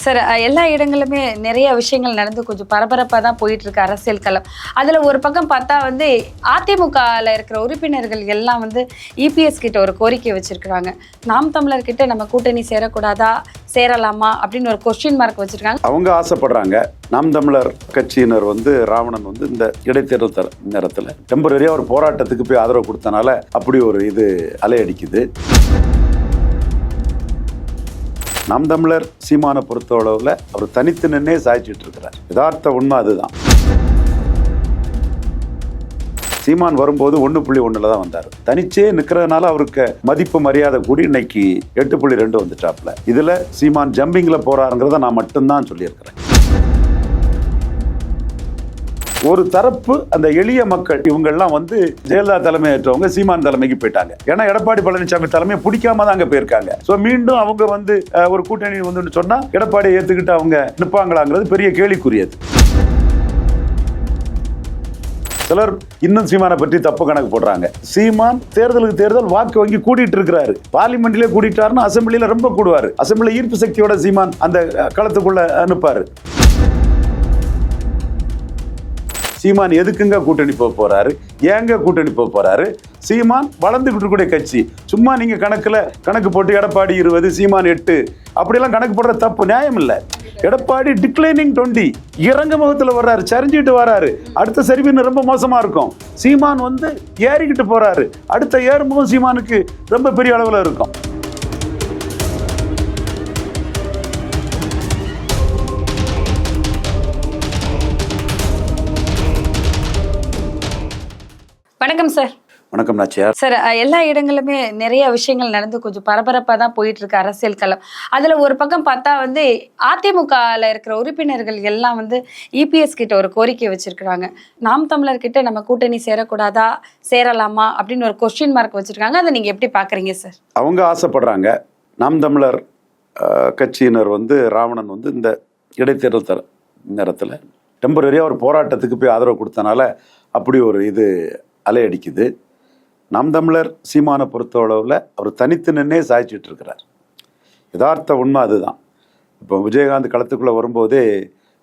Sir, எல்லா இடங்களுமே நிறைய விஷயங்கள் நடந்து கொஞ்சம் பரபரப்பாக தான் போயிட்டு இருக்கு அரசியல் களம். அதில் ஒரு பக்கம் பார்த்தா அதிமுகவில் இருக்கிற உறுப்பினர்கள் எல்லாம் இபிஎஸ் கிட்ட ஒரு கோரிக்கை வச்சிருக்கிறாங்க. நாம் தமிழர் கிட்ட நம்ம கூட்டணி சேரக்கூடாதா, சேரலாமா அப்படின்னு ஒரு கொஸ்டின் மார்க் வச்சிருக்காங்க. அவங்க ஆசைப்படுறாங்க. நாம் தமிழர் கட்சியினர் ராவணன் இந்த இடைத்தேர்தல் நேரத்தில் டெம்பரரியா ஒரு போராட்டத்துக்கு போய் ஆதரவு கொடுத்தனால அப்படி ஒரு இது அலையடிக்குது. நாம் தமிழர் சீமானை பொறுத்தளவில் அவர் தனித்து நின்னே சாய்ச்சிட்டு இருக்கிறார். யதார்த்த உண்மை அதுதான். சீமான் வரும்போது 1.1 தான் வந்தார். தனிச்சே நிற்கிறதுனால அவருக்கு மதிப்பு மரியாதை கூடி இன்னைக்கு 8.2 வந்துட்டாப்ல. இதுல சீமான் ஜம்பிங்ல போறாருங்கிறத நான் மட்டும்தான் சொல்லியிருக்கிறேன். ஒரு தரப்பு அந்த எளிய மக்கள் இவங்கெல்லாம் ஜெயலலிதா தலைமை ஏற்றவங்க சீமான் தலைமைக்கு போயிட்டாங்க. ஏன்னா எடப்பாடி பழனிசாமி தலைமையை பிடிக்காம தான் அங்க போயிருக்காங்க. சோ மீண்டும் அவங்க ஒரு கூட்டணி சொன்னா எடப்பாடியை ஏத்துக்கிட்டு அவங்க நிப்பாங்களாங்கிறது பெரிய கேள்விக்குரியது. சிலர் இன்னும் சீமானை பற்றி தப்பு கணக்கு போடுறாங்க. சீமான் தேர்தலுக்கு தேர்தல் வாக்கு வங்கி கூட்டிட்டு இருக்கிறாரு. பார்லிமெண்ட்லயே கூட்டிட்டாருன்னா அசம்பிளில ரொம்ப கூடுவாரு. அசம்பிளி ஈர்ப்பு சக்தியோட சீமான் அந்த களத்துக்குள்ள அனுப்பாரு. சீமான் எதுக்குங்க கூட்டணி போறாரு, ஏங்க கூட்டணி போறாரு? சீமான் வளர்ந்துகிட்டு கூடிய கட்சி. சும்மா நீங்க கணக்கு போட்டு எடப்பாடி 20 சீமான் 8 அப்படியெல்லாம் கணக்கு போடுற தப்பு, நியாயம் இல்லை. எடப்பாடி டிக்ளைனிங் 20 இறங்க முகத்துல வர்றாரு, சரிஞ்சிட்டு வர்றாரு. அடுத்த சரிவு ரொம்ப மோசமா இருக்கும். சீமான் ஏறிக்கிட்டு போறாரு. அடுத்த ஏறுமுகம் சீமானுக்கு ரொம்ப பெரிய அளவுல இருக்கும். வணக்கம் சார். வணக்கம் நாச்சியார். சார், எல்லா இடங்களுமே நிறைய விஷயங்கள் நடந்து கொஞ்சம் பரபரப்பாக தான் போயிட்டு இருக்கு அரசியல் களம். அதில் ஒரு பக்கம் பார்த்தா அதிமுகவில் இருக்கிற உறுப்பினர்கள் எல்லாம் இபிஎஸ் கிட்ட ஒரு கோரிக்கை வச்சிருக்கிறாங்க. நாம் தமிழர் கிட்ட நம்ம கூட்டணி சேரக்கூடாதா, சேரலாமா அப்படின்னு ஒரு கொஸ்டின் மார்க் வச்சிருக்காங்க. அதை நீங்க எப்படி பாக்குறீங்க சார்? அவங்க ஆசைப்படுறாங்க. நாம் தமிழர் கட்சியினர் ராவணன் இந்த இடைத்தேர்தல் நேரத்தில் டெம்பரரியா ஒரு போராட்டத்துக்கு போய் ஆதரவு கொடுத்தனால அப்படி ஒரு இது அலையடிக்குது. நாம் தமிழர் சீமானை பொறுத்தளவில் அவர் தனித்து நின்னே சாய்ச்சிட்டு இருக்கிறார். யதார்த்த உண்மை அதுதான். இப்போ விஜயகாந்த் களத்துக்குள்ளே வரும்போதே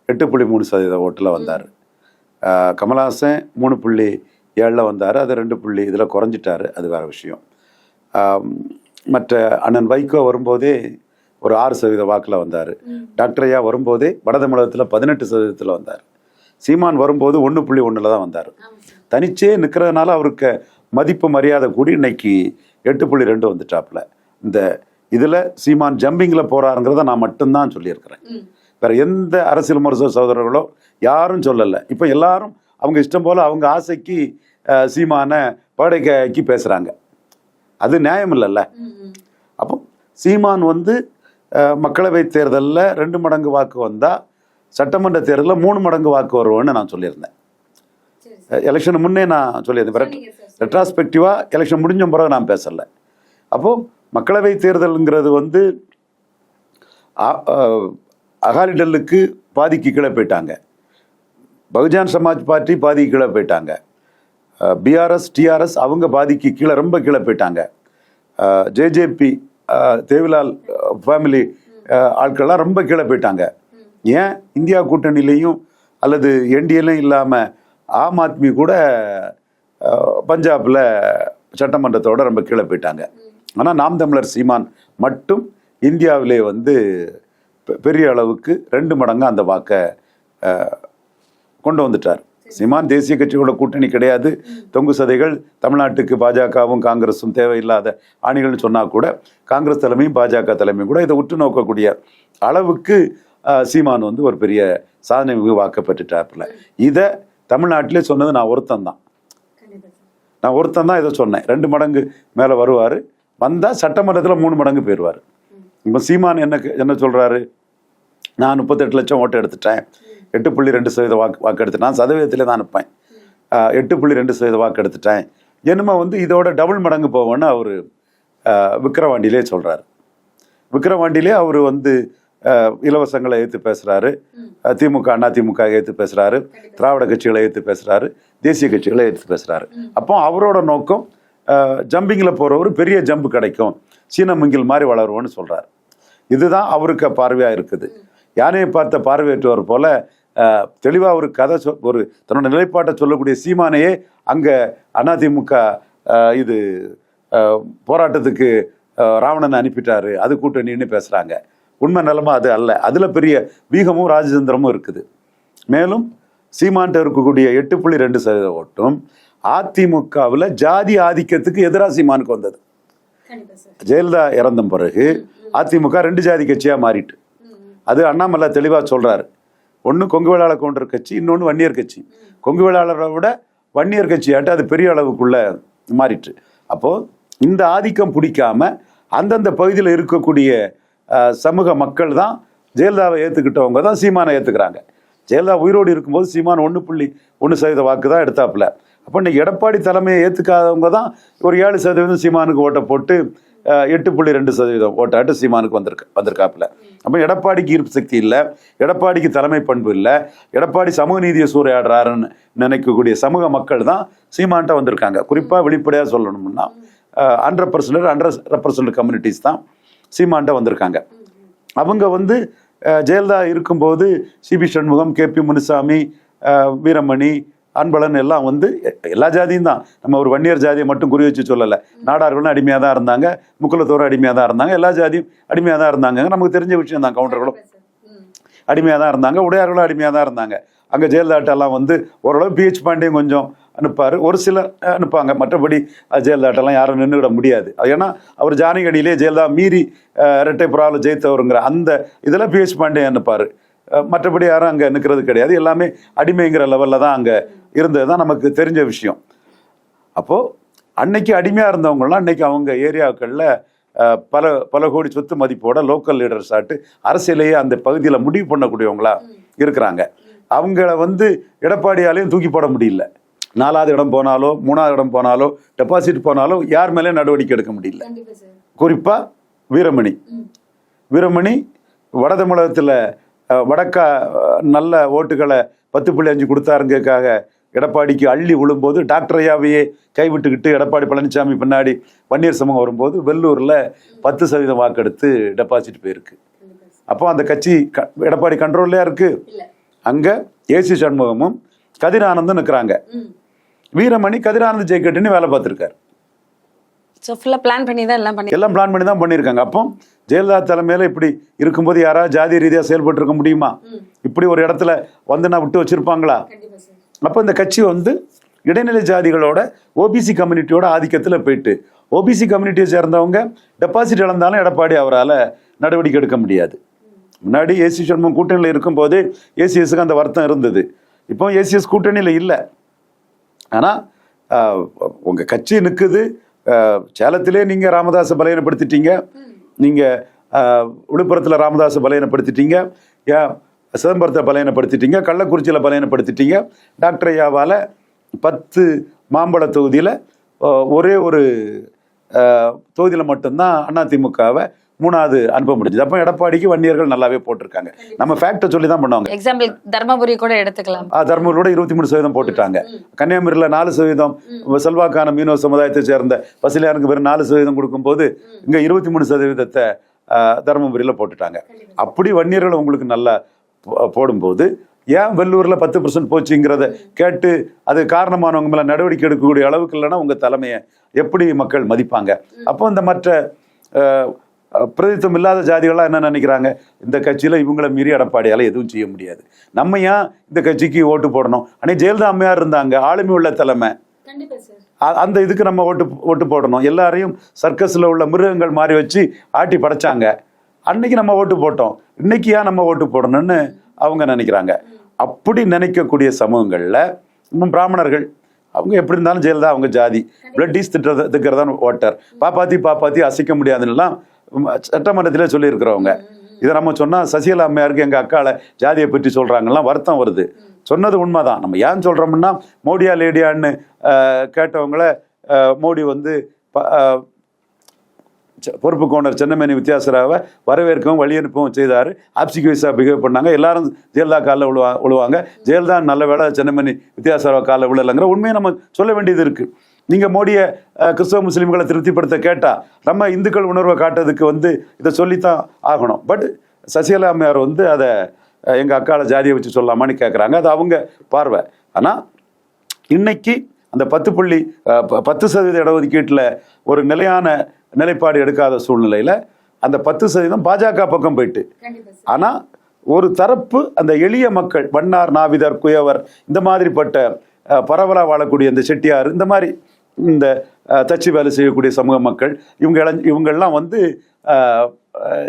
8.3% ஓட்டில் வந்தார். கமல்ஹாசன் 3.7 வந்தார். அது 2 இதில் குறைஞ்சிட்டாரு. அது வேறு விஷயம். மற்ற அண்ணன் வைகோ வரும்போதே ஒரு 6% வாக்கில் வந்தார். டாக்டர் ஐயா வரும்போதே வட தமிழகத்தில் 18% வந்தார். சீமான் வரும்போது 1.1 தான் வந்தார். தனிச்சே நிற்கிறதுனால அவருக்கு மதிப்பு மரியாதை கூடி இன்னைக்கு 8.2 வந்துட்டாப்ல. இதுல சீமான் ஜம்பிங்ல போறாருங்கிறத நான் மட்டும்தான் சொல்லியிருக்கிறேன். வேற எந்த அரசியல் விமர்சக சகோதரர்களோ யாரும் சொல்லலை. இப்போ எல்லாரும் அவங்க இஷ்டம் போல அவங்க ஆசைக்கு சீமான படைக்காக்கி பேசுறாங்க. அது நியாயம் இல்லைல்ல. அப்போ சீமான் மக்களவை தேர்தலில் 2 மடங்கு வாக்கு வந்தா சட்டமன்ற தேர்தலில் 3 மடங்கு வாக்கு வருவோன்னு நான் சொல்லியிருந்தேன். எலெக்ஷன் முன்னே நான் சொல்லியிருந்தேன். ரெட்ராஸ்பெக்டிவா எலெக்ஷன் முடிஞ்ச பிறகு நான் பேசல. அப்போ மக்களவை தேர்தலுங்கிறது அகாலிடலுக்கு பாதிக்கு கீழே போயிட்டாங்க. பகுஜன் சமாஜ் பார்ட்டி பாதிக்கு கீழே போயிட்டாங்க. பிஆர்எஸ் டிஆர்எஸ் அவங்க பாதிக்கு கீழே ரொம்ப கீழே போயிட்டாங்க. ஜேஜேபி தேவிலால் ஃபேமிலி ஆட்கள்லாம் ரொம்ப கீழே போயிட்டாங்க. ஏன் இந்தியா கூட்டணியிலையும் அல்லது என்டிஏலையும் இல்லாமல் ஆம் ஆத்மி கூட பஞ்சாபில் சட்டமன்றத்தோட ரொம்ப கீழே போயிட்டாங்க. ஆனால் நாம் தமிழர் சீமான் மட்டும் இந்தியாவிலே பெரிய அளவுக்கு 2 மடங்கு அந்த வாக்கை கொண்டு வந்துட்டார். சீமான் தேசிய கட்சியோட கூட்டணி கிடையாது. தொங்கு சதைகள் தமிழ்நாட்டுக்கு பாஜகவும் காங்கிரஸும் தேவையில்லாத ஆணிகள்னு சொன்னால் கூட காங்கிரஸ் தலைமையும் பாஜக தலைமையும் கூட இதை உற்று நோக்கக்கூடிய அளவுக்கு சீமான் ஒரு பெரிய சாதனை மிகு வாக்கப்பட்டுட்டாப்புல. இதை தமிழ்நாட்டிலே சொன்னது நான் ஒருத்தன் தான் இதை சொன்னேன். 2 மடங்கு மேலே வருவார். வந்தால் சட்டமன்றத்தில் 3 மடங்கு போயிடுவார். இப்போ சீமான் என்ன சொல்கிறாரு? நான் 38 லட்சம் ஓட்டு எடுத்துட்டேன், 8.2% வாக்கு எடுத்துட்டேன், சதவீதத்திலே தான் அனுப்பேன், 8.2% வாக்கு எடுத்துட்டேன், என்னமோ இதோட டபுள் மடங்கு போவோன்னு அவர் விக்கிரவாண்டியிலே சொல்கிறார். விக்கிரவாண்டியிலே அவர் இலவசங்களை ஏற்று பேசுறாரு, திமுக அதிமுக ஏற்று பேசுறாரு, திராவிட கட்சிகளை ஏற்று பேசுறாரு, தேசிய கட்சிகளை ஏற்று பேசுறாரு. அப்போ அவரோட நோக்கம் ஜம்பிங்ல போறவர் பெரிய ஜம்பு கிடைக்கும், சீன முங்கில் மாதிரி வளருவோன்னு சொல்றாரு. இதுதான் அவருக்கு பார்வையா இருக்குது. யானையை பார்த்த பார்வையற்றவர் போல தெளிவாக ஒரு கதை ஒரு தன்னோட நிலைப்பாட்டை சொல்லக்கூடிய சீமானையே அங்கே அதிமுக இது போராட்டத்துக்கு ராவணனை அனுப்பிட்டாரு, அது கூட்டணின்னு பேசுகிறாங்க. உண்மை நிலைமை அது அல்ல. அதில் பெரிய வீகமும் ராஜதந்திரமும் இருக்குது. மேலும் சீமான்ட்ட இருக்கக்கூடிய 8.2% ஓட்டும் அதிமுகவில் ஜாதி ஆதிக்கத்துக்கு எதிராக சீமானுக்கு வந்தது. ஜெயலலிதா இறந்த பிறகு அதிமுக 2 ஜாதி கட்சியாக மாறிட்டு, அது அண்ணாமலை தெளிவாக சொல்கிறாரு. ஒன்று கொங்கு வேளாளர் கவுண்டர் கட்சி, இன்னொன்று வன்னியர் கட்சி. கொங்கு வேளாளரை விட வன்னியர் கட்சியாட்டு அது பெரிய அளவுக்குள்ள மாறிட்டு. அப்போது இந்த ஆதிக்கம் பிடிக்காம அந்தந்த பகுதியில் இருக்கக்கூடிய சமூக மக்கள் தான் ஜெயலலிதாவை ஏற்றுக்கிட்டவங்க தான் சீமானை ஏற்றுக்கிறாங்க. ஜெயலலிதா உயிரோடு இருக்கும்போது சீமான் 1.1% வாக்கு தான் எடுத்தாப்புல. அப்போ இன்னைக்கு எடப்பாடி தலைமையை ஏற்றுக்காதவங்க தான் ஒரு 7% சீமானுக்கு ஓட்டை போட்டு 8.2% ஓட்டாட்டு சீமானுக்கு வந்திருக்காப்புல. அப்போ எடப்பாடிக்கு ஈர்ப்பு சக்தி இல்லை, எடப்பாடிக்கு தலைமை பண்பு இல்லை, எடப்பாடி சமூக நீதியை சூறையாடுறாருன்னு நினைக்கக்கூடிய சமூக மக்கள் தான் சீமான்ட்ட வந்திருக்காங்க. குறிப்பாக வெளிப்படையாக சொல்லணும்னா 100% கம்யூனிட்டிஸ் தான் சீமான்ட்ட வந்திருக்காங்க. அவங்க வந்து ஜெயலலிதா இருக்கும்போது சிபி சண்முகம், கேபி முனுசாமி, வீரமணி, அன்பழன் எல்லாம் வந்து எல்லா ஜாதியும் தான். நம்ம ஒரு வன்னியர் ஜாதியை மட்டும் குறி வச்சு சொல்லலை. நாடார்களும் அடிமையாக தான் இருந்தாங்க, முக்குலத்தோரும் அடிமையாக தான் இருந்தாங்க, எல்லா ஜாதியும் அடிமையாக தான் இருந்தாங்க. நமக்கு தெரிஞ்ச விஷயம் தான். கவுண்டர்களும் அடிமையாக தான் இருந்தாங்க, உடையார்களும் அடிமையாக தான் இருந்தாங்க. அங்கே ஜெயலலிதாட்டெல்லாம் வந்து ஓரளவு பிஹெச் பாண்டியும் கொஞ்சம் அனுப்பார், ஒரு சிலர் அனுப்பாங்க. மற்றபடி ஜெயலலிதாட்டெல்லாம் யாரும் நின்றுவிட முடியாது. ஏன்னா அவர் ஜானகடியிலே ஜெயலலிதா மீறி இரட்டை புறாவில் ஜெயித்தவருங்கிற அந்த இதில் பிஹெச் பாண்டியன் அனுப்பார். மற்றபடி யாரும் அங்கே நிற்கிறது கிடையாது. எல்லாமே அடிமைங்கிற லெவலில் தான் அங்கே இருந்தது தான் நமக்கு தெரிஞ்ச விஷயம். அப்போது அன்னைக்கு அடிமையாக இருந்தவங்களாம் அன்னைக்கு அவங்க ஏரியாக்களில் பல கோடி சொத்து மதிப்போட லோக்கல் லீடர்ஸ் ஆட்டு அரசியலையே அந்த பகுதியில் முடிவு பண்ணக்கூடியவங்களா இருக்கிறாங்க. அவங்கள வந்து எடப்பாடியாலையும் தூக்கி போட முடியல. 4வது இடம் போனாலோ 3வது இடம் போனாலோ டெபாசிட் போனாலோ யார் மேலேயும் நடவடிக்கை எடுக்க முடியல. குறிப்பாக வீரமணி வட தமிழகத்தில் வடக்கா நல்ல ஓட்டுகளை 10.5 கொடுத்தாருங்கக்காக எடப்பாடிக்கு அள்ளி விழும்போது டாக்டர் ஐயாவையே கைவிட்டுக்கிட்டு எடப்பாடி பழனிசாமி பின்னாடி வன்னியர் சமூகம் வரும்போது வெள்ளூரில் 10% வாக்கெடுத்து டெபாசிட் போயிருக்கு. அப்போ அந்த கட்சி எடப்பாடி கண்ட்ரோல்லையா இருக்கு. அங்கே ஏசி சண்முகமும் கதிரானந்தும் நிற்கிறாங்க. வீரமணி கதிரானந்த் ஜெயக்கட்டுன்னு வேலை பார்த்துருக்காரு. எல்லாம் பிளான் பண்ணி தான் பண்ணியிருக்காங்க. அப்போ ஜெயலலிதா தலைமையில இப்படி இருக்கும்போது யாராவது ஜாதி ரீதியாக செயல்பட்டு இருக்க முடியுமா? இப்படி ஒரு இடத்துல வந்து நான் விட்டு வச்சிருப்பாங்களா? அப்போ இந்த கட்சி வந்து இடைநிலை ஜாதிகளோட ஓபிசி கம்யூனிட்டியோட ஆதிக்கத்தில் போயிட்டு ஓபிசி கம்யூனிட்டியை சேர்ந்தவங்க டெபாசிட் இழந்தாலும் எடப்பாடி அவரால் நடவடிக்கை எடுக்க முடியாது. முன்னாடி ஏசி சண்முகம் கூட்டணியில் இருக்கும்போது ஏசிஎஸ்க்கு அந்த வருத்தம் இருந்தது. இப்போ ஏசிஎஸ் கூட்டணியில் இல்லை. ஆனால் உங்கள் கட்சி நிற்குது. சேலத்திலே நீங்கள் ராமதாஸை பலையனப்படுத்திட்டீங்க, நீங்கள் விழுப்புரத்தில் ராமதாஸை பலையனப்படுத்திட்டீங்க, சிதம்பரத்தை பலையனப்படுத்திட்டீங்க, கள்ளக்குறிச்சியில் பலையனப்படுத்திட்டீங்க. டாக்டர் ஐயாவால் 10 மாம்பழ தொகுதியில் ஒரே ஒரு தொகுதியில் மட்டும்தான் அதிமுகவை 3வது அனுப்ப முடிஞ்சது. அப்போ எடப்பாடிக்கு வன்னியர்கள் நல்லாவே போட்டிருக்காங்க. நம்ம ஃபேக்டை சொல்லி தான் பண்ணுவாங்க. எக்ஸாம்பிள் தர்மபுரி கூட எடுத்துக்கலாம். தர்மபுரியோட 23% போட்டுட்டாங்க. கன்னியாகுமரியில் 4% செல்வாக்கான மீனவ சமுதாயத்தை சேர்ந்த பசிலியாருக்கு வெறும் 4% கொடுக்கும்போது இங்கே 23% தர்மபுரியில் போட்டுட்டாங்க. அப்படி வன்னியர்கள் உங்களுக்கு நல்லா போடும்போது ஏன் வெள்ளூரில் 10% போச்சுங்கிறத கேட்டு அது காரணமானவங்க மேலே நடவடிக்கை எடுக்கக்கூடிய அளவுக்கு இல்லைன்னா உங்கள் தலைமையை எப்படி மக்கள் மதிப்பாங்க? அப்போ இந்த மற்ற பிரதித்துவம் இல்லாத ஜாதிகள்லாம் என்ன நினைக்கிறாங்க? இந்த கட்சியில் இவங்களை மீறி எடப்பாடியால் எதுவும் செய்ய முடியாது, நம்ம ஏன் இந்த கட்சிக்கு ஓட்டு போடணும்? அன்னைக்கு ஜெயலலிதா அம்மையார் இருந்தாங்க, ஆளுமை உள்ள தலைமை. அந்த இதுக்கு நம்ம ஓட்டு போடணும். எல்லாரையும் சர்க்கஸில் உள்ள மிருகங்கள் மாறி வச்சு ஆட்டி படைச்சாங்க. அன்னைக்கு நம்ம ஓட்டு போட்டோம், இன்னைக்கு ஏன் நம்ம ஓட்டு போடணும்னு அவங்க நினைக்கிறாங்க. அப்படி நினைக்கக்கூடிய சமூகங்களில் இன்னும் பிராமணர்கள் அவங்க எப்படி இருந்தாலும் ஜெயலலிதா அவங்க ஜாதி பிளட் டீஸ் திட்டுறதான் ஓட்டர், பாப்பாத்தி அசைக்க முடியாதுன்னெல்லாம் சட்டமன்றத்திலே சொல்லியிருக்கிறவங்க. இதை நம்ம சொன்னால் சசிகலா அம்மையாருக்கு எங்கள் அக்கால ஜாதியை பற்றி சொல்கிறாங்கலாம் வருத்தம் வருது. சொன்னது உண்மைதான். நம்ம ஏன் சொல்கிறோம்னா மோடியா லேடியான்னு கேட்டவங்கள மோடி வந்து பொறுப்பு கோணர் சென்னமேனி வித்யாசராவை வரவேற்கவும் வழி அனுப்பவும் செய்தார். ஆப்சிக்கு வைஸாக பிஹேவ் பண்ணாங்க. எல்லாரும் ஜெயலலிதா காலில் விழுவாங்க. ஜெயலலிதா நல்ல வேலை சென்னமேனி வித்யாசராவை காலில் விழலைங்கிற உண்மையை நம்ம சொல்ல வேண்டியது இருக்குது. நீங்கள் மோடியை கிறிஸ்தவ முஸ்லீம்களை திருப்திப்படுத்த கேட்டால் நம்ம இந்துக்கள் உணர்வை காட்டுறதுக்கு வந்து இதை சொல்லித்தான் ஆகணும். பட் சசிகலா அம்மையார் வந்து அதை எங்கள் அக்கால ஜாதியை வச்சு சொல்லலாமான்னு கேட்குறாங்க. அது அவங்க பார்வை. ஆனால் இன்னைக்கு அந்த 10% இடஒதுக்கீட்டில் ஒரு நிலையான நிலைப்பாடு எடுக்காத சூழ்நிலையில் அந்த 10% பாஜக பக்கம் போயிட்டு. ஆனால் ஒரு தரப்பு அந்த எளிய மக்கள், வண்ணார், நாவிதர், குயவர், இந்த மாதிரிப்பட்ட பரவலாக வாழக்கூடிய இந்த செட்டியார், இந்த மாதிரி இந்த தச்சு வேலை செய்யக்கூடிய சமூக மக்கள், இவங்கெல்லாம் வந்து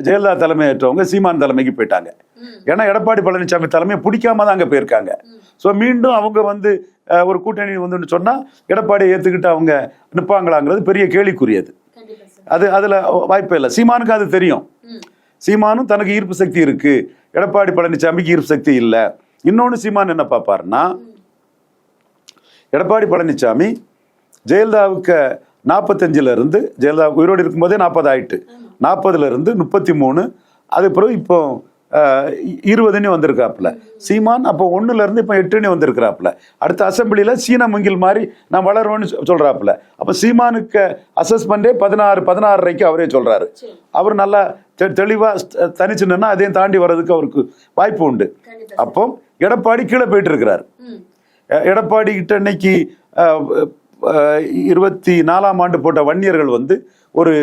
ஜெயலலிதா தலைமையேற்றவங்க சீமான் தலைமைக்கு போயிட்டாங்க. ஏன்னா எடப்பாடி பழனிசாமி தலைமையை பிடிக்காம தான் அங்கே போயிருக்காங்க. ஸோ மீண்டும் அவங்க வந்து ஒரு கூட்டணி வந்து சொன்னால் எடப்பாடியை ஏற்றுக்கிட்டு அவங்க நிற்பாங்களாங்கிறது பெரிய கேள்விக்குரியது. அதில் வாய்ப்பே இல்லை. சீமானுக்கு அது தெரியும். சீமானும் தனக்கு ஈர்ப்பு சக்தி இருக்கு, எடப்பாடி பழனிசாமிக்கு ஈர்ப்பு சக்தி இல்லை. இன்னொன்று சீமான் என்ன பார்ப்பாருன்னா, எடப்பாடி பழனிசாமி ஜெயலலிதாவுக்கு 45 இருந்து, ஜெயலலிதா உயிரோடு இருக்கும்போதே 40 ஆயிட்டு, 40 இருந்து 33, அது பிறகு இப்போ 20 வந்திருக்காப்புல. சீமான் அப்போ 1 இருந்து இப்போ 8 வந்திருக்கிறாப்புல. அடுத்த அசம்பிளியில சீன முங்கில் மாதிரி நான் வளருவேன்னு சொல்றாப்புல. அப்போ சீமானுக்கு அசஸ்மெண்டே 16 அவரே சொல்றாரு. அவர் நல்லா தெளிவா தனிச்சு நின்னா அதையும் தாண்டி வர்றதுக்கு அவருக்கு வாய்ப்பு உண்டு. அப்போ எடப்பாடி கீழே போயிட்டு இருக்கிறார். எடப்பாடி கிட்ட இன்னைக்கு 24ஆம் ஆண்டு போட்ட வன்னியர்கள் வந்து ஒரு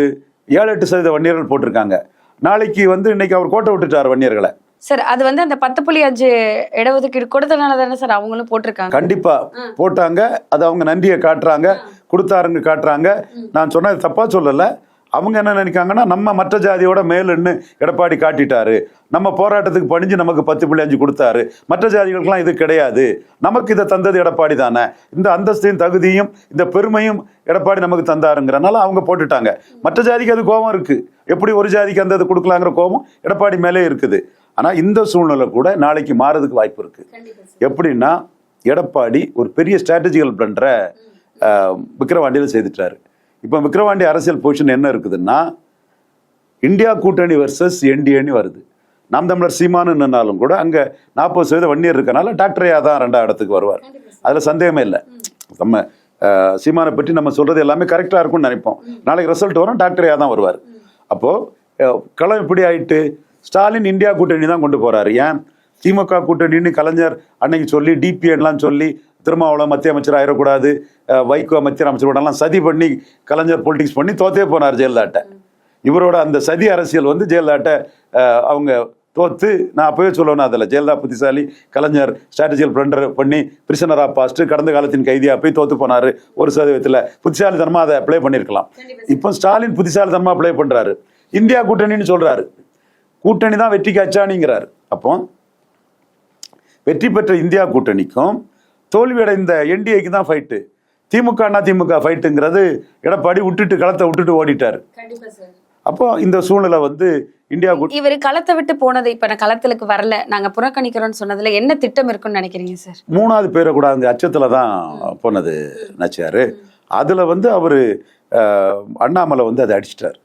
7-8% வன்னியர்கள் போட்டிருக்காங்க. நாளைக்கு வந்து இன்னைக்கு அவர் கோட்டை விட்டுட்டார் வன்னியர்களை. சார் அது வந்து அந்த 10.5 இடஒதுக்கீடு கொடுத்தனால தானே சார் அவங்களும் போட்டிருக்காங்க. கண்டிப்பா போட்டாங்க. அது அவங்க நன்றியை காட்டுறாங்க, கொடுத்தாருங்க காட்டுறாங்க. நான் சொன்னது தப்பா சொல்லல. அவங்க என்ன நினைக்காங்கன்னா, நம்ம மற்ற ஜாதியோட மேலுன்னு எடப்பாடி காட்டிட்டாரு, நம்ம போராட்டத்துக்கு பணிஞ்சு நமக்கு 10.5 கொடுத்தாரு, மற்ற ஜாதிகளுக்கெல்லாம் இது கிடையாது, நமக்கு இதை தந்தது எடப்பாடி தானே, இந்த அந்தஸ்தையும் தகுதியும் இந்த பெருமையும் எடப்பாடி நமக்கு தந்தாருங்கிறனால அவங்க போட்டுட்டாங்க. மற்ற ஜாதிக்கு அது கோபம் இருக்கு. எப்படி ஒரு ஜாதிக்கு அந்த இது கொடுக்கலாங்கிற கோபம் எடப்பாடி மேலே இருக்குது. ஆனால் இந்த சூழ்நிலை கூட நாளைக்கு மாறதுக்கு வாய்ப்பு இருக்கு. எப்படின்னா, எடப்பாடி ஒரு பெரிய ஸ்ட்ராட்டஜிக்கல் பிளண்டரை விக்கிரவாண்டியில் செய்துட்டாரு. இப்போ விக்கிரவாண்டி அரசியல் பொசிஷன் என்ன இருக்குதுன்னா, இந்தியா கூட்டணி வர்சஸ் என்டிஏன்னு வருது. நாம் தமிழர் சீமானுன்னாலும் கூட அங்கே 40% வன்னியர் இருக்கனால டாக்டர் ஐயா தான் 2ஆம் இடத்துக்கு வருவார். அதில் சந்தேகமே இல்லை. நம்ம சீமானை பற்றி நம்ம சொல்றது எல்லாமே கரெக்டாக இருக்கும்னு நினைப்போம். நாளைக்கு ரிசல்ட் வரும், டாக்டர் ஐயா தான் வருவார். அப்போது களம் இப்படி ஆயிட்டு ஸ்டாலின் இந்தியா கூட்டணி தான் கொண்டு போறாரு. ஏன் திமுக கூட்டணின்னு கலைஞர் அன்னைக்கு சொல்லி, டிபிஎன்லாம் சொல்லி, திருமாவளவன் மத்திய அமைச்சர் ஆயிடக்கூடாது, வைகோ மத்திய அமைச்சரோடலாம் சதி பண்ணி கலைஞர் பொலிட்டிக்ஸ் பண்ணி தோத்தே போனார் ஜெயலலிதாட்ட. இவரோட அந்த சதி அரசியல் வந்து ஜெயலலிதாட்ட அவங்க தோத்து, நான் அப்பவே சொல்லணும், அதில் ஜெயலலிதா புத்திசாலி, கலைஞர் ஸ்ட்ராட்டஜிக்கல் பிளண்டர் பண்ணி பிரிசனர் ஆஃப் பாஸ்ட், கடந்த காலத்தின் கைதியா போய் தோத்து போனார். 1% புத்திசாலித்தனமா அதை அப்ளை பண்ணியிருக்கலாம். இப்போ ஸ்டாலின் புத்திசாலித்தனமா அப்ளை பண்றாரு, இந்தியா கூட்டணின்னு சொல்றாரு. கூட்டணி தான் வெற்றிக்கு அச்சாணிங்கிறார். அப்போ வெற்றி பெற்ற இந்தியா கூட்டணிக்கும் தோல்வியடைந்த என்டிஏக்கு தான் ஃபைட்டு. திமுக அதிமுக ஃபைட்டுங்கிறது எடப்பாடி களத்தை விட்டுட்டு ஓடிட்டார். அப்போ இந்த சூழ்நிலை வந்து இந்தியா இவர் களத்தை விட்டு போனது, இப்ப நான் களத்துக்கு வரல, நாங்க புறக்கணிக்கிறோம்னு சொன்னதுல என்ன திட்டம் இருக்குன்னு நினைக்கிறீங்க சார்? 3வது பேரை கூட அந்த அச்சத்துல தான் போனது நச்சாரு. அதுல வந்து அவரு அண்ணாமலை வந்து அதை அடிச்சிட்டார்.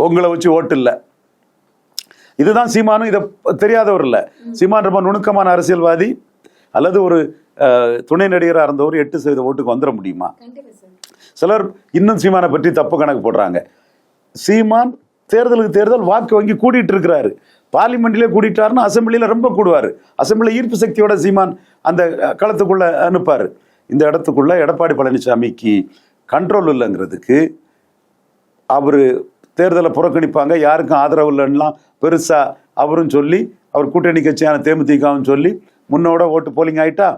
உங்களை வச்சு ஓட்டு இல்லை. இதுதான் சீமானும் இதை தெரியாதவர் இல்லை. சீமான் ரொம்ப நுணுக்கமான அரசியல்வாதி. அல்லது ஒரு துணை நடிகராக இருந்தவர் 8% ஓட்டுக்கு வந்துட முடியுமா? சிலர் இன்னும் சீமானை பற்றி தப்பு கணக்கு போடுறாங்க. சீமான் தேர்தலுக்கு தேர்தல் வாக்கு வங்கி கூட்டிட்டு இருக்கிறாரு. பார்லிமெண்ட்லேயே கூட்டிட்டாருன்னா அசம்பிளியில் ரொம்ப கூடுவார். அசம்பிளியில் ஈர்ப்பு சக்தியோட சீமான் அந்த களத்துக்குள்ள அனுப்பார். இந்த இடத்துக்குள்ள எடப்பாடி பழனிசாமிக்கு கண்ட்ரோல் இல்லைங்கிறதுக்கு அவர் தேர்தலை புறக்கணிப்பாங்க, யாருக்கும் ஆதரவு இல்லைன்னா பெருசா அவரும் சொல்லி, அவர் கூட்டணி கட்சியான தேமுதிகவும் சொல்லி முன்னோட ஓட்டு போலிங் ஆயிட்டா.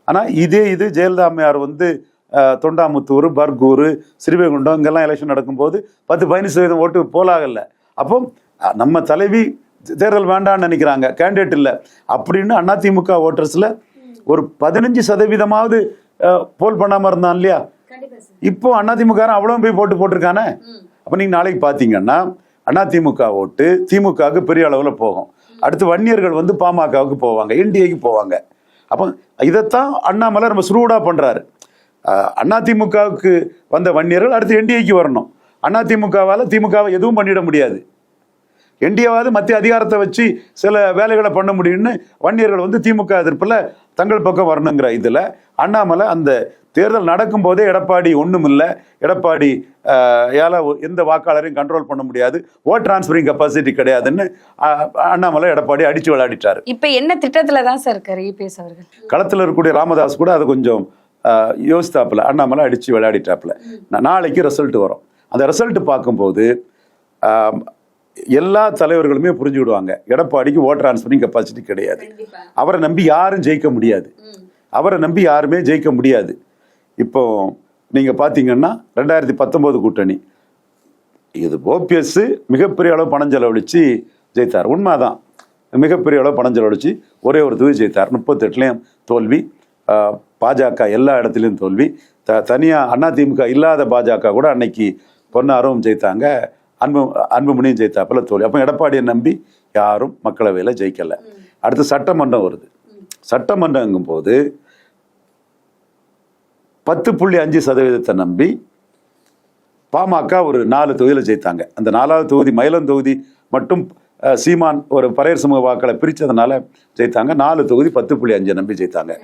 ஆனால் இது ஜெயலலிதா அம்மையார் வந்து தொண்டாமுத்தூர், பர்கூர், ஸ்ரீவைகுண்டம் இங்கெல்லாம் எலெக்ஷன் நடக்கும்போது 10-15% ஓட்டு போலாகல. அப்போ நம்ம தலைவி தேர்தல் வேண்டான்னு நினைக்கிறாங்க, கேண்டிடேட் இல்லை அப்படின்னு அதிமுக ஓட்டர்ஸ்ல ஒரு 15% போல் பண்ணாம இருந்தான் இல்லையா? இப்போ அதிமுக அவ்வளோ போய் போட்டிருக்கானே. அப்போ நீங்க நாளைக்கு பார்த்தீங்கன்னா அதிமுக ஓட்டு திமுகவுக்கு பெரிய அளவில் போகும். அடுத்து வன்னியர்கள் வந்து பாமகவுக்கு போவாங்க, என்டிஏக்கு போவாங்க. அப்போ இதைத்தான் அண்ணாமலை ரொம்ப சுருடா பண்றாரு. அதிமுகவுக்கு வந்த வன்னியர்கள் அடுத்து என்டிஏக்கு வரணும். அதிமுகவால் திமுகவை எதுவும் பண்ணிட முடியாது. என்டிஏவாவது மத்திய அதிகாரத்தை வச்சு சில வேலைகளை பண்ண முடியும்னு வன்னியர்கள் வந்து திமுக எதிர்ப்பில் தங்கள் பக்கம் வரணுங்கிற இதில் அண்ணாமலை அந்த தேர்தல் நடக்கும் போதே எடப்பாடி ஒண்ணும் இல்லை, எடப்பாடி எந்த வாக்காளரையும் கண்ட்ரோல் பண்ண முடியாது, ஓட் டிரான்ஸ்பரிங் கெப்பாசிட்டி கிடையாதுன்னு அண்ணாமலை எடப்பாடி அடிச்சு விளையாடிட்டாரு. இப்ப என்ன திட்டத்துல தான் சார் இருக்காரு இபிஎஸ் அவர்கள்? களத்துல இருக்கக்கூடிய ராமதாஸ் கூட அது கொஞ்சம் யோசித்தாப்புல, அண்ணாமலை அடிச்சு விளையாடிட்டாப்புல. நாளைக்கு ரிசல்ட் வரும். அந்த ரிசல்ட் பார்க்கும்போது எல்லா தலைவர்களுமே புரிஞ்சுக்கிடுவாங்க, எடப்பாடிக்கு ஓட் டிரான்ஸ்பரிங் கெப்பாசிட்டி கிடையாது, அவரை நம்பி யாரும் ஜெயிக்க முடியாது, அவரை நம்பி யாருமே ஜெயிக்க முடியாது. இப்போ நீங்க பாத்தீங்கன்னா 2019 கூட்டணி, இது ஓபிஎஸ் மிகப்பெரிய அளவு பணம் செலவழிச்சு ஜெயித்தார், உண்மைதான், மிகப்பெரிய அளவு பணம் செலவழிச்சு ஒரே ஒரு தொகுதி ஜெயித்தார். 38லையும் தோல்வி, பாஜக எல்லா இடத்துலையும் தோல்வி, தனியா அதிமுக இல்லாத பாஜக கூட அன்னைக்கு பொன்னாரும் ஜெயித்தாங்க, அன்புமணியும் ஜெயித்தாப்பல தோல்வி. அப்போ எடப்பாடியை நம்பி யாரும் மக்களவையில் ஜெயிக்கல. அடுத்து சட்டமன்றம் வருது. சட்டமன்றங்கும் போது 10.5% நம்பி பாமக ஒரு 4 தொகுதியில் ஜெயித்தாங்க. அந்த 4வது தொகுதி மயிலம் தொகுதி மட்டும் சீமான் ஒரு பரையர் சமூக வாக்களை பிரிச்சதுனால ஜெயித்தாங்க. 4 தொகுதி 10.5 நம்பி ஜெயித்தாங்க.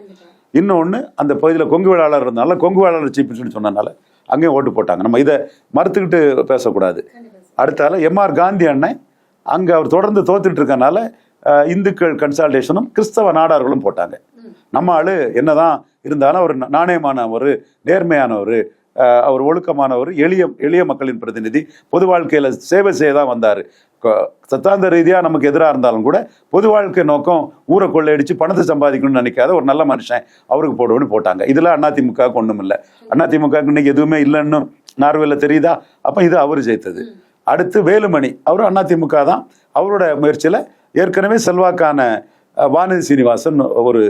இன்னொன்று, அந்த பகுதியில் கொங்கு வேளாளர் இருந்தால கொங்கு வேளாளர் சீப்புன்னு சொன்னதுனால அங்கேயும் ஓட்டு போட்டாங்க. நம்ம இதை மறுத்துக்கிட்டு பேசக்கூடாது. அடுத்தால எம்ஆர் காந்தி அண்ணன் அங்கே அவர் தொடர்ந்து தோத்துட்டு இருக்கனால இந்துக்கள் கன்சால்டேஷனும் கிறிஸ்தவ நாடார்களும் போட்டாங்க. நம்ம ஆளு என்னதான் இருந்தாலும் அவர் நாணயமானவர், நேர்மையானவர், அவர் ஒழுக்கமானவர், எளிய மக்களின் பிரதிநிதி, பொது வாழ்க்கையில் சேவை செய்ய தான் வந்தார். சத்தாந்த ரீதியாக நமக்கு எதிராக இருந்தாலும் கூட பொது வாழ்க்கை நோக்கம், ஊரை கொள்ளையடிச்சு பணத்தை சம்பாதிக்கணும்னு நினைக்காத ஒரு நல்ல மனுஷன், அவருக்கு போடுவோன்னு போட்டாங்க. இதில் அதிமுக ஒன்றும் இல்லை. அதிமுக இன்னைக்கு எதுவுமே இல்லைன்னு நார்வேல தெரியுதா? அப்போ இது அவர் ஜெயித்தது. அடுத்து வேலுமணி, அவரும் அதிமுக தான். அவரோட முயற்சியில் ஏற்கனவே செல்வாக்கான வானதி சீனிவாசன் ஒரு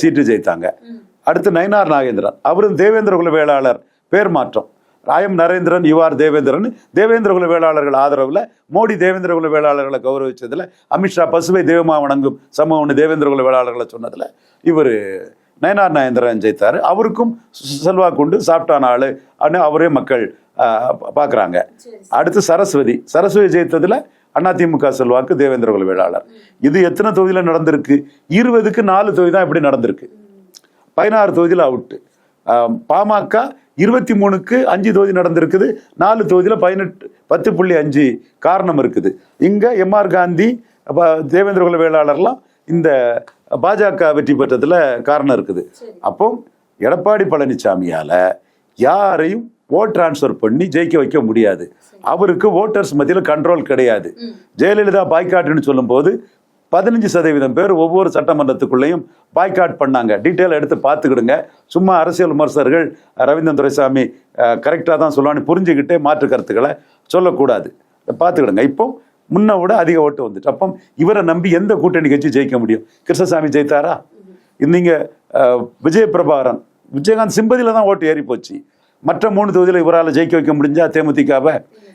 சீட்டு ஜெயித்தாங்க. அடுத்து நயினார் நாகேந்திரன், அவரும் தேவேந்திரகுல வேளாளர் பேர் மாற்றம், ராயம் நரேந்திரன் யுவார் தேவேந்திரன், தேவேந்திரகுல வேளாளர்கள் ஆதரவில் மோடி தேவேந்திரகுல வேளாளர்களை கௌரவிச்சதுல, அமித்ஷா பசுவை தெய்வமா வணங்கும் சமூகம்னு தேவேந்திரகுல வேளாளர்களை சொன்னதுல இவர் நயினார் நாகேந்திரன் ஜெயித்தாரு. அவருக்கும் செல்வாக்கு உண்டு, சாப்பிட்டான ஆளு அவரே மக்கள் பார்க்குறாங்க. அடுத்து சரஸ்வதி ஜெயித்ததுல அதிமுக செல்வாக்கு, தேவேந்திரகுல வேளாளர். இது எத்தனை தொகுதியில் நடந்திருக்கு? 20க்கு 4 தொகுதி தான் இப்படி நடந்திருக்கு. 16 தொகுதியில் அவுட்டு. பாமக 23க்கு 5 தொகுதி நடந்திருக்குது, 4 தொகுதியில் 10.5 காரணம் இருக்குது. இங்க எம்ஆர் காந்தி, தேவேந்திரகுல வேளாளர்லாம் இந்த பாஜக வெற்றி பெற்றதுல காரணம் இருக்குது. அப்போ எடப்பாடி பழனிசாமியால யாரையும் ஓட் டிரான்ஸ்பர் பண்ணி ஜெயிக்க வைக்க முடியாது. அவருக்கு ஓட்டர்ஸ் மத்தியில் கண்ட்ரோல் கிடையாது. ஜெயலலிதா பாய்காட்னு சொல்லும் போது 15% பேர் ஒவ்வொரு சட்டமன்றத்துக்குள்ளேயும் பாய்காட் பண்ணாங்க. டீட்டெயில் எடுத்து பார்த்துக்கிடுங்க. சும்மா அரசியல் விமர்சகர்கள் ரவீந்திரன் துரைசாமி கரெக்டாக தான் சொல்லுவான்னு புரிஞ்சுக்கிட்டே மாற்று கருத்துக்களை சொல்லக்கூடாது. பார்த்துக்கிடுங்க. இப்போ முன்ன விட அதிக ஓட்டு வந்துட்டு. அப்போ இவரை நம்பி எந்த கூட்டணி கட்சி ஜெயிக்க முடியும்? கிருஷ்ணசாமி ஜெயித்தாரா? நீங்க விஜய பிரபாகரன், விஜயகாந்த் சிம்பதியில தான் ஓட்டு ஏறி போச்சு. மற்ற 3 தொகுதியில் இவரால் ஜெயிக்க வைக்க முடிஞ்சா தேமுதிகவை?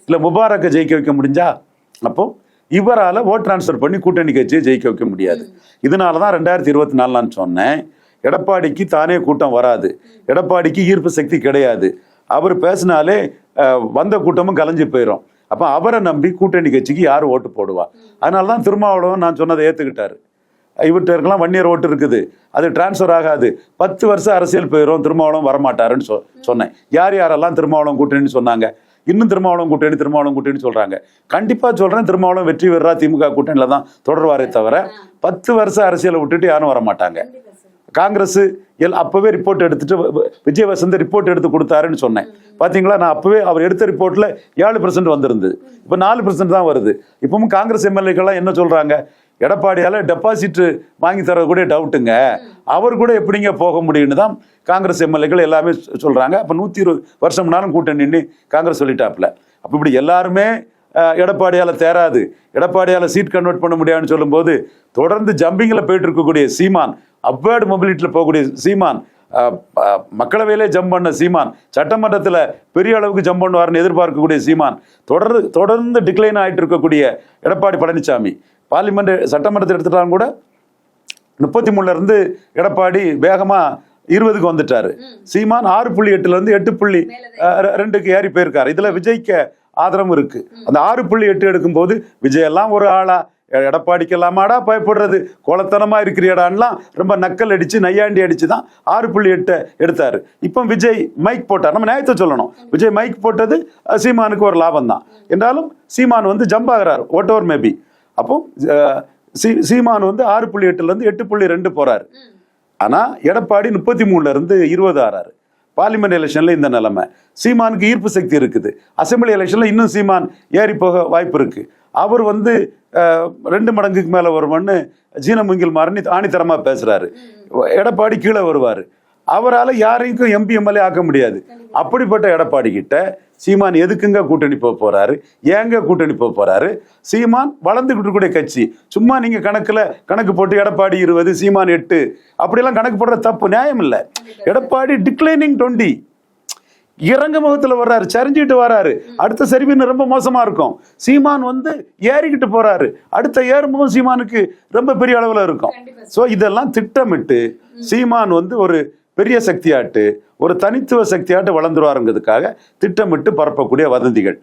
இல்லை முபாரக்கை ஜெயிக்க வைக்க முடிஞ்சா? அப்போ இவரால் ஓட் டிரான்ஸ்பர் பண்ணி கூட்டணி கட்சியை ஜெயிக்க வைக்க முடியாது. இதனால தான் 2024 நான் சொன்னேன், எடப்பாடிக்கு தானே கூட்டம் வராது, எடப்பாடிக்கு ஈர்ப்பு சக்தி கிடையாது, அவர் பேசினாலே வந்த கூட்டமும் கலைஞ்சு போயிடும். அப்போ அவரை நம்பி கூட்டணி கட்சிக்கு யார் ஓட்டு போடுவா? அதனால தான் திருமாவளவன் நான் சொன்னதை ஏற்றுக்கிட்டாரு. இவர்கிட்ட இருக்கலாம் 1 இயர் ஓட்டு இருக்குது, அது டிரான்ஸ்ஃபர் ஆகாது, 10 வருஷம் அரசியல் போயிடும், திருமாவளவன் வரமாட்டாருன்னு சொன்னேன். யாரெல்லாம் திருமாவளவன் கூட்டணின்னு சொன்னாங்க? இன்னும் திருமாவளவன் கூட்டணி சொல்றாங்க. கண்டிப்பா சொல்றேன், திருமாவளவன் வெற்றி பெறா திமுக கூட்டணியில தான் தொடர்வாரே தவிர 10 வருஷம் அரசியலை விட்டுட்டு யாரும் வரமாட்டாங்க. காங்கிரஸ் அப்பவே ரிப்போர்ட் எடுத்துட்டு விஜயவசந்த் ரிப்போர்ட் எடுத்து கொடுத்தாருன்னு சொன்னேன். பாத்தீங்களா, நான் அப்பவே அவர் எடுத்த ரிப்போர்ட்ல 7% வந்திருந்தது, இப்ப 4% தான் வருது. இப்பவும் காங்கிரஸ் எம்எல்ஏக்கெல்லாம் என்ன சொல்றாங்க? எடப்பாடியால டெபாசிட் வாங்கி தர கூட டவுட்டுங்க, அவர் கூட எப்படிங்க போக முடியும்னு தான் காங்கிரஸ் எம்எல்ஏக்கள் எல்லாமே சொல்றாங்க. அப்ப 120 வருஷம்னாலும் கூட்டணின்னு காங்கிரஸ் சொல்லிட்டாப்ல. அப்ப இப்படி எல்லாருமே எடப்பாடியால தேராது, எடப்பாடியால சீட் கன்வெர்ட் பண்ண முடியாதுன்னு சொல்லும் போது தொடர்ந்து ஜம்பிங்ல போயிட்டு இருக்கக்கூடிய சீமான், அப்வேர்டு மொபிலிட்டியில் போகக்கூடிய சீமான், மக்களவையிலே ஜம்ப் பண்ண சீமான், சட்டமன்றத்தில் பெரிய அளவுக்கு ஜம்ப் பண்ணுவார்னு எதிர்பார்க்கக்கூடிய சீமான், தொடர்ந்து டிக்ளைன் ஆகிட்டு இருக்கக்கூடிய எடப்பாடி பழனிசாமி, பார்லிமெண்ட் சட்டமன்றத்தை எடுத்துட்டாலும் கூட 33ல இருந்து எடப்பாடி வேகமா 20க்கு வந்துட்டாரு. சீமான் 6.8ல இருந்து 8.2க்கு ஏறி போயிருக்காரு. இதுல விஜய்க்கு ஆதரவும் இருக்கு. அந்த 6.8 எடுக்கும் போது விஜய் எல்லாம் ஒரு ஆளா, எடப்பாடிக்கெல்லாமாடா பயப்படுறது, கோலத்தனமா இருக்கிறியடான்லாம் ரொம்ப நக்கல் அடிச்சு நையாண்டி அடிச்சு தான் 6.8 எடுத்தாரு. இப்போ விஜய் மைக் போட்டார். நம்ம நியாயத்தை சொல்லணும், விஜய் மைக் போட்டது சீமானுக்கு ஒரு லாபம் தான். என்றாலும் சீமான் வந்து ஜம்ப் ஆகிறார், வாட் எவர் மேபி. அப்போ சீமான் வந்து 6.8 இருந்து 8.2 போறாரு. ஆனா எடப்பாடி 33 இருந்து 20 ஆறாரு. பார்லிமெண்ட் எலெக்ஷன்ல இந்த நிலைமை. சீமானுக்கு ஈர்ப்பு சக்தி இருக்குது. அசம்பிளி எலெக்ஷன்ல இன்னும் சீமான் ஏறி போக வாய்ப்பு இருக்கு. அவர் வந்து 2 மடங்குக்கு மேல வருமானு ஜீனமுங்கில் மாறி ஆணித்தரமா பேசுறாரு. எடப்பாடி கீழே வருவாரு. அவரால் யாரையும் எம்பி எம்எல்ஏ ஆக்க முடியாது. அப்படிப்பட்ட எடப்பாடி கிட்ட சீமான் எதுக்குங்க கூட்டணி போக போறாரு, ஏங்க கூட்டணி போக போறாரு? சீமான் வளர்ந்துகிட்டு கூடிய கட்சி. சும்மா நீங்க கணக்கு போட்டு எடப்பாடி 20 சீமான் 8 அப்படியெல்லாம் கணக்கு போடுற தப்பு, நியாயம் இல்லை. எடப்பாடி டிக்ளைனிங் 20 இறங்க முகத்துல வர்றாரு, சரிஞ்சுட்டு வர்றாரு. அடுத்த சரிவு ரொம்ப மோசமா இருக்கும். சீமான் வந்து ஏறிக்கிட்டு போறாரு, அடுத்த ஏறுமுகம் சீமானுக்கு ரொம்ப பெரிய அளவுல இருக்கும். சோ இதெல்லாம் திட்டமிட்டு சீமான் வந்து ஒரு பெரிய சக்தியாட்டு, ஒரு தனித்துவ சக்தியாட்டு வளர்ந்துருவாருங்கிறதுக்காக திட்டமிட்டு பரப்பக்கூடிய வதந்திகள்.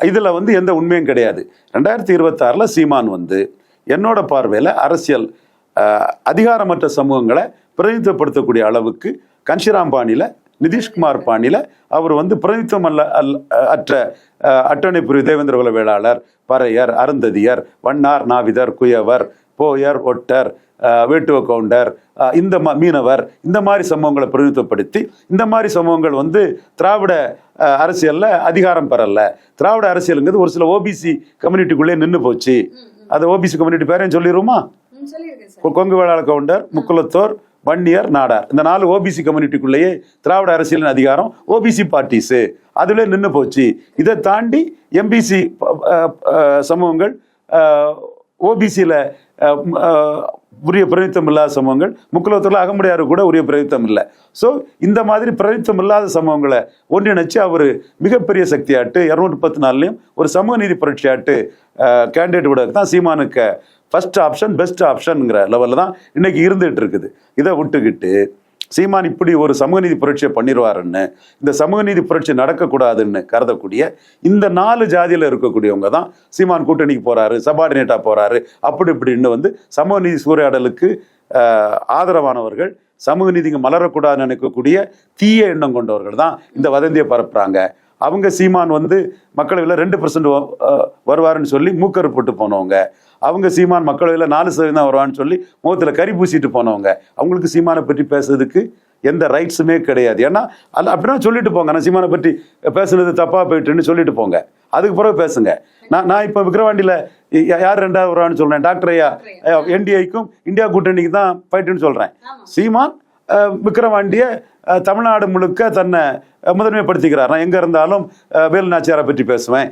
இதுல வந்து எந்த உண்மையும் கிடையாது. 2026 சீமான் வந்து என்னோட பார்வையில அரசியல் அதிகாரமற்ற சமூகங்களை பிரதிநிதித்துவப்படுத்தக்கூடிய அளவுக்கு கன்ஷிராம் பாணியில, நிதிஷ்குமார் பாணியில அவர் வந்து பிரதிநிதித்துவம் அற்ற அட்டவணை புரி தேவேந்திர குல வேளாளர், பறையர், அருந்ததியர், வண்ணார், நாவிதர், குயவர், போயர், ஒட்டர், வேட்டுவ கவுண்டர், இந்த மீனவர், இந்த மாதிரி சமூகங்களை பிரதிநிதித்துவப்படுத்தி இந்த மாதிரி சமூகங்கள் வந்து திராவிட அரசியல்ல அதிகாரம் பெறல. திராவிட அரசியலுங்கிறது ஒரு சில ஓபிசி கம்யூனிட்டிக்குள்ளே நின்று போச்சு. அது ஓபிசி கம்யூனிட்டி பேரையும் சொல்லிடுவோமா? கொங்கு வேளாள கவுண்டர், முக்குலத்தோர், வன்னியர், நாடார், இந்த 4 ஓபிசி கம்யூனிட்டிக்குள்ளேயே திராவிட அரசியலின் அதிகாரம் ஓபிசி பார்ட்டிஸு அதுல நின்று போச்சு. இதை தாண்டி எம்பிசி சமூகங்கள், ஓபிசியில உரிய பிரதிநிதித்துவம் இல்லாத சமூகங்கள், முக்குலத்தூர்ல அகமுடையாரு கூட உரிய பிரதிநிதித்துவம் இல்லை. ஸோ இந்த மாதிரி பிரதிநிதித்துவம் இல்லாத சமூகங்களை ஒன்றிணைச்சு அவர் மிகப்பெரிய சக்தியாட்டு 214 ஒரு சமூக நீதி புரட்சியாட்டு கேண்டிடேட் விட தான் சீமானுக்கு ஃபர்ஸ்ட் ஆப்ஷன், பெஸ்ட் ஆப்ஷன்ங்கிற லெவலில் தான் இன்னைக்கு இருந்துகிட்டு இருக்குது. இதை விட்டுக்கிட்டு சீமான் இப்படி ஒரு சமூக நீதி புரட்சியை பண்ணிடுவாருன்னு, இந்த சமூக நீதி புரட்சி நடக்கக்கூடாதுன்னு கருதக்கூடிய இந்த 4 ஜாதியில் இருக்கக்கூடியவங்க தான் சீமான் கூட்டணிக்கு போறாரு, சபார்டினேட்டா போறாரு, அப்படி இப்படின்னு வந்து சமூக நீதி சூறையாடலுக்கு ஆதரவானவர்கள், சமூக நீதிக்கு மலரக்கூடாதுன்னு நினைக்கக்கூடிய தீய எண்ணம் கொண்டவர்கள் தான் இந்த வதந்தியை பரப்புறாங்க. அவங்க சீமான் வந்து மக்களவையில் 2% வருவாருன்னு சொல்லி மூக்கரு போட்டு போனவங்க, அவங்க சீமான் மக்களவையில் 4% வருவான்னு சொல்லி முகத்தில் கறி பூசிட்டு போனவங்க. அவங்களுக்கு சீமானை பற்றி பேசுறதுக்கு எந்த ரைட்ஸுமே கிடையாது. ஏன்னா அப்படின்னா சொல்லிட்டு போங்க, நான் சீமானை பற்றி பேசுனது தப்பா போயிட்டுன்னு சொல்லிட்டு போங்க, அதுக்கு பிறகு பேசுங்க. நான் இப்போ விக்கிரவாண்டியில் யார் 2வது வருவான்னு சொல்றேன், டாக்டர் ஐயா என்டிஐக்கும் இந்தியா கூட்டணிக்கு தான் ஃபைட்டுன்னு சொல்றேன். சீமான் விக்கிரவாண்டிய தமிழ்நாடு முழுக்க தன்னை முதன்மைப்படுத்திக்கிறார். நான் எங்கே இருந்தாலும் வேலு நாச்சியாரை பற்றி பேசுவேன்,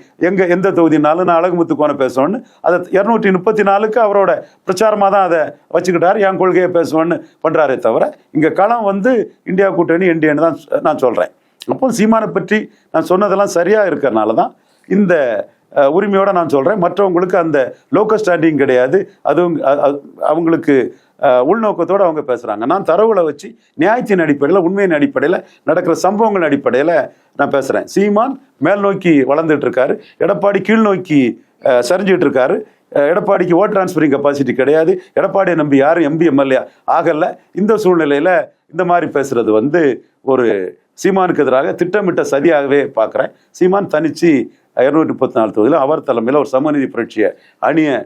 எந்த தொகுதினாலும் நான் அழகுமுத்து கோனை பேசுவேன்னு அதை 234க்கு அவரோட பிரச்சாரமாக தான் அதை வச்சுக்கிட்டார். என் கொள்கையை பேசுவேன்னு பண்ணுறாரே தவிர இங்கே களம் வந்து இந்தியா கூட்டணி என்டிஏன்னு தான் நான் சொல்கிறேன். அப்போ சீமானை பற்றி நான் சொன்னதெல்லாம் சரியாக இருக்கிறனால தான் இந்த உரிமையோட நான் சொல்கிறேன். மற்றவங்களுக்கு அந்த லோக்கல் ஸ்டாண்டிங் கிடையாது. அதுவும் அவங்களுக்கு உள்நோக்கத்தோடு அவங்க பேசுகிறாங்க. நான் தரவுகளை வச்சு நியாயத்தின் அடிப்படையில், உண்மையின் அடிப்படையில், நடக்கிற சம்பவங்கள் அடிப்படையில் நான் பேசுகிறேன். சீமான் மேல் நோக்கி வளர்ந்துட்டு இருக்காரு, எடப்பாடி கீழ் நோக்கி சரிஞ்சிட்டு இருக்காரு. எடப்பாடிக்கு ஓட் டிரான்ஸ்பரிங் கெப்பாசிட்டி கிடையாது. எடப்பாடியை நம்பி யாரும் எம்பி எம்எல்ஏ ஆகலை. இந்த சூழ்நிலையில் இந்த மாதிரி பேசுறது வந்து ஒரு சீமானுக்கு எதிராக திட்டமிட்ட சதியாகவே பார்க்குறேன். சீமான் தனிச்சு 234 தொகுதியில் அவர் தலைமையில் ஒரு சமநீதி புரட்சியை அணியை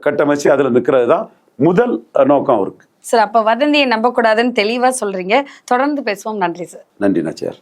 கட்டமைச்சு அதில் நிற்கிறது தான் முதல் நோக்கம் அவருக்கு. சார், அப்ப வதந்தியை நம்பக்கூடாதுன்னு தெளிவா சொல்றீங்க. தொடர்ந்து பேசுவோம். நன்றி சார். நன்றி நாச்சியார்.